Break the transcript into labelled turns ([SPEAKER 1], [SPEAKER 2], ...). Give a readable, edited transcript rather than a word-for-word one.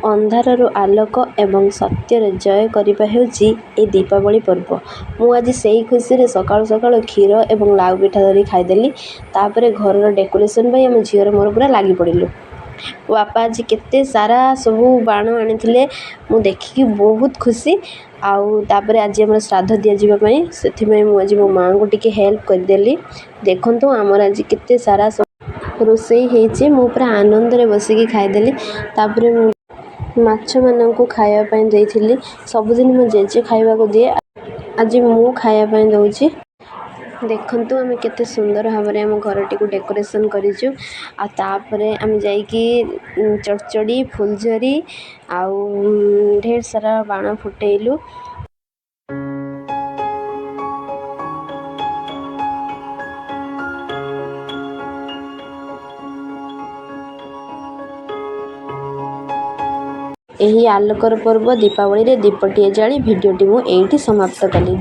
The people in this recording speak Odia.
[SPEAKER 1] ଅନ୍ଧାରରୁ ଆଲୋକ ଏବଂ ସତ୍ୟର ଜୟ କରିବା ହେଉଛି ଏ ଦୀପାବଳି ପର୍ବ। ମୁଁ ଆଜି ସେଇ ଖୁସିରେ ସକାଳୁ ସକାଳୁ କ୍ଷୀର ଏବଂ ଲାଉ ପିଠା ଧରି ଖାଇଦେଲି। ତାପରେ ଘରର ଡେକୋରେସନ୍ ପାଇଁ ଆମ ଝିଅର ମୋର ପୁରା ଲାଗି ପଡ଼ିଲୁ। ମୋ ବାପା ଆଜି କେତେ ସାରା ସବୁ ବାଣ ଆଣିଥିଲେ, ମୁଁ ଦେଖିକି ବହୁତ ଖୁସି। ଆଉ ତାପରେ ଆଜି ଆମର ଶ୍ରାଦ୍ଧ ଦିଆଯିବା ପାଇଁ, ସେଥିପାଇଁ ମୁଁ ଆଜି ମୋ ମାଆଙ୍କୁ ଟିକେ ହେଲ୍ପ କରିଦେଲି। ଦେଖନ୍ତୁ ଆମର ଆଜି କେତେ ସାରା ରୋଷେଇ ହେଇଛି, ମୁଁ ପୁରା ଆନନ୍ଦରେ ବସିକି ଖାଇଦେଲି। ତାପରେ ମୁଁ ମାଛମାନଙ୍କୁ ଖାଇବା ପାଇଁ ଦେଇଥିଲି। ସବୁଦିନ ମୋ ଜେଜେ ଖାଇବାକୁ ଦିଏ, ଆଜି ମୁଁ ଖାଇବା ପାଇଁ ଦେଉଛି। ଦେଖନ୍ତୁ ଆମେ କେତେ ସୁନ୍ଦର ଭାବରେ ଆମ ଘରଟିକୁ ଡେକୋରେସନ୍ କରିଛୁ। ଆଉ ତାପରେ ଆମେ ଯାଇକି ଚଡ଼ଚଡ଼ି, ଫୁଲଝରି ଆଉ ଢେର ସାରା ବାଣ ଫୁଟେଇଲୁ। ଏହି ଆଲୋକର ପର୍ବ ଦୀପାବଳିରେ ଦୀପଟିଏ ଜାଳି ଭିଡ଼ିଓଟି ମୁଁ ଏଇଠି ସମାପ୍ତ କଲି।